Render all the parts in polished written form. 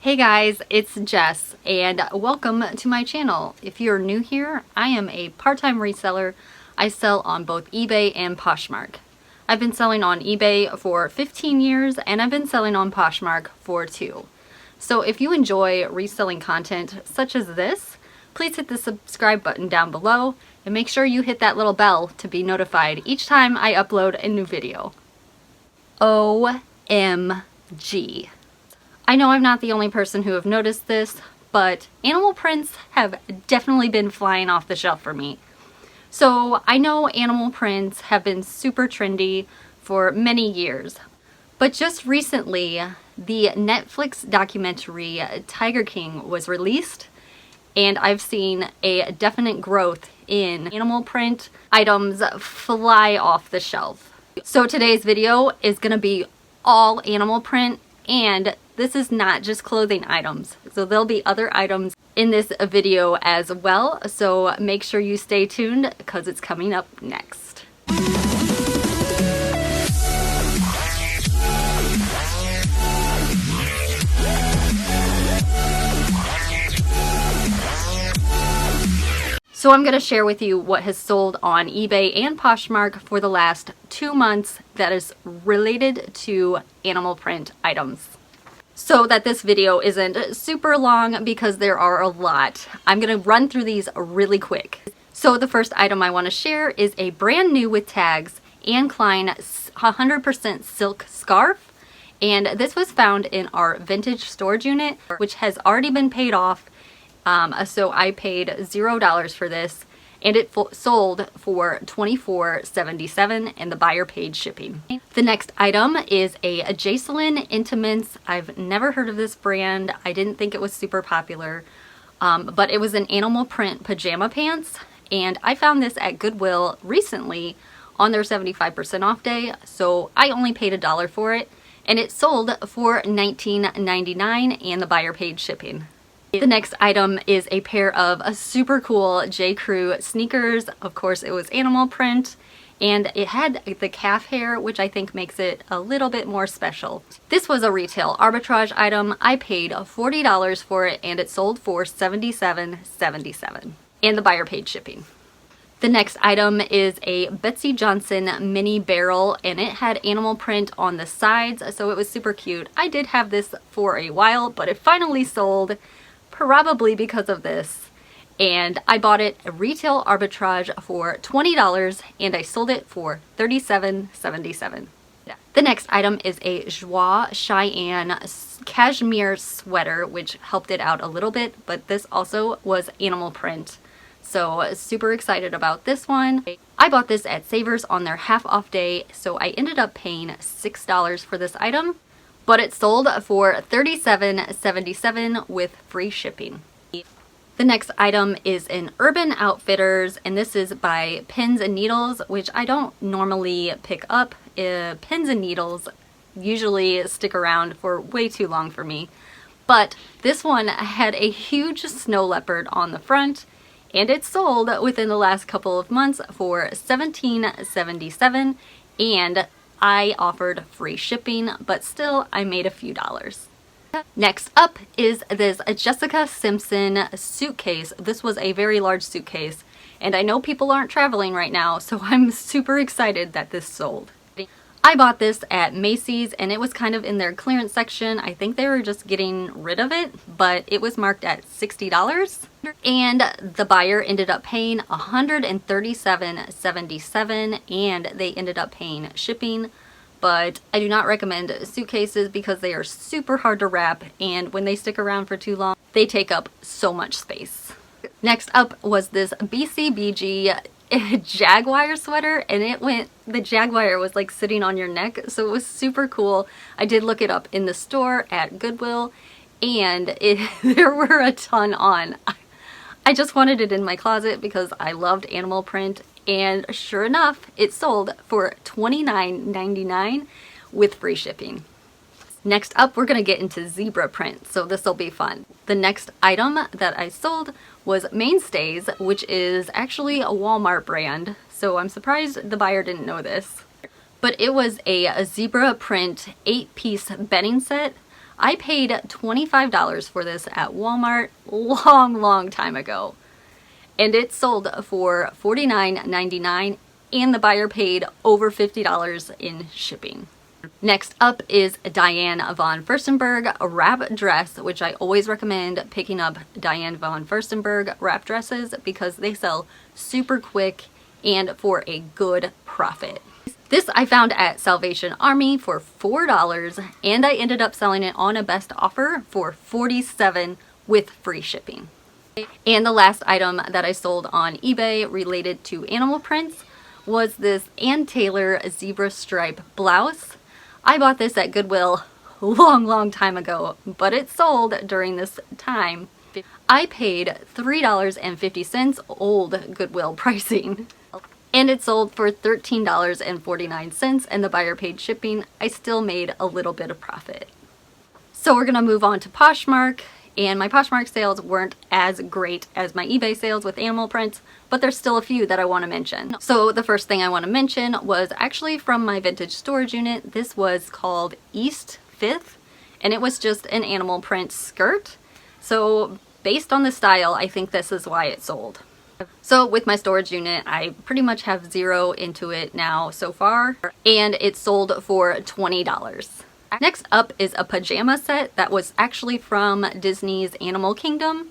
Hey guys, it's Jess and welcome to my channel. If you're new here, I am a part-time reseller. I sell on both eBay and Poshmark. I've been selling on eBay for 15 years and I've been selling on Poshmark for 2. So if you enjoy reselling content such as this, please hit the subscribe button down below and make sure you hit that little bell to be notified each time I upload a new video. OMG. I know I'm not the only person who have noticed this, but animal prints have definitely been flying off the shelf for me. So I know animal prints have been super trendy for many years, but just recently the Netflix documentary Tiger King was released and I've seen a definite growth in animal print items fly off the shelf. So today's video is going to be all animal print, and this is not just clothing items. So there'll be other items in this video as well. So make sure you stay tuned because it's coming up next. So I'm going to share with you what has sold on eBay and Poshmark for the last 2 months that is related to animal print items. So that this video isn't super long because there are a lot, I'm going to run through these really quick. So the first item I want to share is a brand new with tags Anne Klein 100% silk scarf. And this was found in our vintage storage unit, which has already been paid off. So I paid $0 for this, and it sold for $24.77 and the buyer paid shipping. The next item is a Jocelyn Intimates. I've never heard of this brand. I didn't think it was super popular, but it was an animal print pajama pants, and I found this at Goodwill recently on their 75% off day, so I only paid $1 for it, and it sold for $19.99 and the buyer paid shipping. The next item is a pair of super cool J. Crew sneakers. Of course, it was animal print, and it had the calf hair, which I think makes it a little bit more special. This was a retail arbitrage item. I paid $40 for it, and it sold for $77.77, and the buyer paid shipping. The next item is a Betsy Johnson mini barrel, and it had animal print on the sides, so it was super cute. I did have this for a while, but it finally sold, probably because of this, and I bought it a retail arbitrage for $20 and I sold it for $37.77. The next item is a Joie Cheyenne cashmere sweater, which helped it out a little bit, but this also was animal print, so super excited about this one. I bought this at Savers on their half off day, so I ended up paying $6 for this item, but it sold for $37.77 with free shipping. The next item is an Urban Outfitters, and this is by Pins and Needles, which I don't normally pick up. Pins and needles usually stick around for way too long for me, but this one had a huge snow leopard on the front, and it sold within the last couple of months for $17.77, and I offered free shipping, but still I made a few dollars. Next up is this Jessica Simpson suitcase. This was a very large suitcase, and I know people aren't traveling right now, so I'm super excited that this sold. I bought this at Macy's, and it was kind of in their clearance section. I think they were just getting rid of it, but it was marked at $60, and the buyer ended up paying $137.77, and they ended up paying shipping. But I do not recommend suitcases because they are super hard to wrap, and when they stick around for too long, they take up so much space. Next up was this BCBG Jaguar sweater, and the Jaguar was like sitting on your neck, so it was super cool. I did look it up in the store at Goodwill, and there were a ton on. I just wanted it in my closet because I loved animal print, and sure enough, it sold for $29.99 with free shipping. Next up, we're going to get into zebra print, so this will be fun. The next item that I sold was Mainstays, which is actually a Walmart brand, so I'm surprised the buyer didn't know this. But it was a zebra print 8-piece bedding set. I paid $25 for this at Walmart long time ago. And it sold for $49.99 and the buyer paid over $50 in shipping. Next up is Diane von Furstenberg wrap dress, which I always recommend picking up Diane von Furstenberg wrap dresses because they sell super quick and for a good profit. This I found at Salvation Army for $4 and I ended up selling it on a best offer for $47 with free shipping. And the last item that I sold on eBay related to animal prints was this Ann Taylor zebra stripe blouse. I bought this at Goodwill long time ago, but it sold during this time. I paid $3.50 old Goodwill pricing. And it sold for $13.49 and the buyer paid shipping. I still made a little bit of profit. So we're gonna move on to Poshmark, and my Poshmark sales weren't as great as my eBay sales with animal prints, but there's still a few that I want to mention. So the first thing I want to mention was actually from my vintage storage unit. This was called East 5th and it was just an animal print skirt. So based on the style, I think this is why it sold. So with my storage unit, I pretty much have zero into it now so far, and it sold for $20. Next up is a pajama set that was actually from Disney's Animal Kingdom.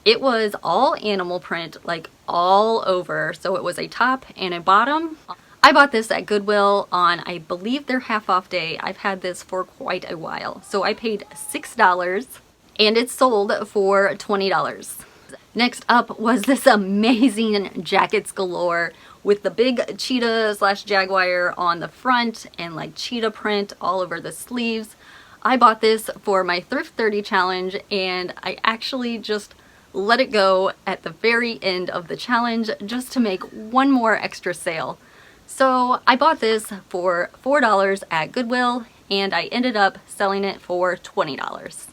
It was all animal print, like all over, so it was a top and a bottom. I bought this at Goodwill on, I believe, their half off day. I've had this for quite a while. So I paid $6 and it sold for $20. Next up was this amazing Jackets Galore with the big cheetah / jaguar on the front and like cheetah print all over the sleeves. I bought this for my Thrift 30 challenge and I actually just let it go at the very end of the challenge just to make one more extra sale. So I bought this for $4 at Goodwill and I ended up selling it for $20.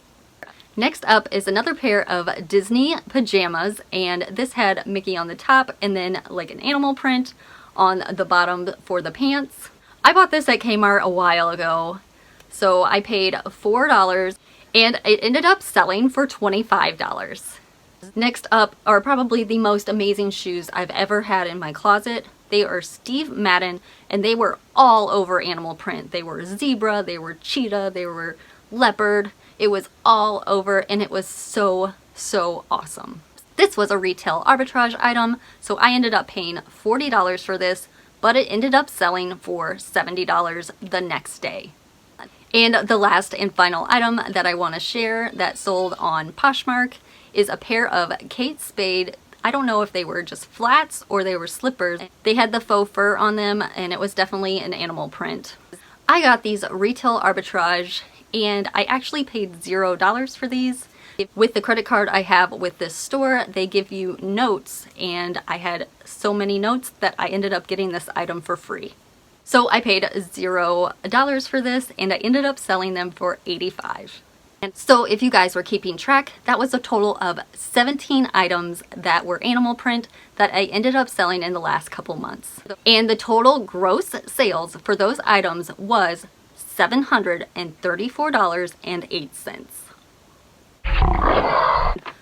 Next up is another pair of Disney pajamas, and this had Mickey on the top and then like an animal print on the bottom for the pants. I bought this at Kmart a while ago, so I paid $4 and it ended up selling for $25. Next up are probably the most amazing shoes I've ever had in my closet. They are Steve Madden and they were all over animal print. They were zebra, they were cheetah, they were leopard. It was all over and it was so awesome. This was a retail arbitrage item, so I ended up paying $40 for this, but it ended up selling for $70 the next day. And the last and final item that I want to share that sold on Poshmark is a pair of Kate Spade. I don't know if they were just flats or they were slippers. They had the faux fur on them and it was definitely an animal print. I got these retail arbitrage and I actually paid $0 for these. With the credit card I have with this store, they give you notes, and I had so many notes that I ended up getting this item for free. So I paid $0 for this and I ended up selling them for $85. And so if you guys were keeping track, that was a total of 17 items that were animal print that I ended up selling in the last couple months. And the total gross sales for those items was $734.08.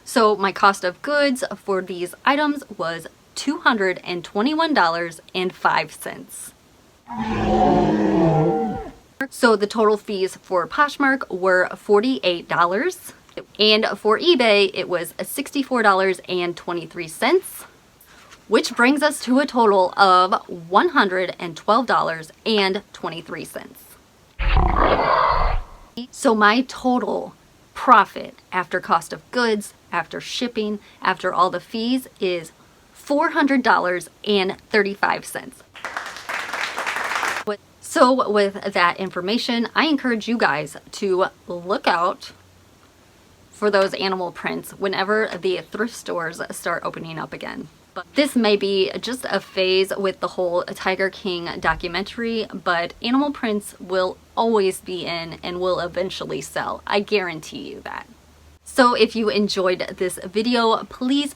So my cost of goods for these items was $221.05. So the total fees for Poshmark were $48, and for eBay it was $64.23, which brings us to a total of $112.23. So my total profit after cost of goods, after shipping, after all the fees is $400.35. So with that information, I encourage you guys to look out for those animal prints whenever the thrift stores start opening up again. But this may be just a phase with the whole Tiger King documentary, but animal prints will always be in and will eventually sell. I guarantee you that. So if you enjoyed this video, please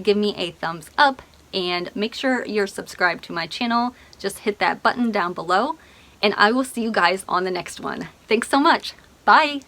give me a thumbs up and make sure you're subscribed to my channel. Just hit that button down below and I will see you guys on the next one. Thanks so much. Bye.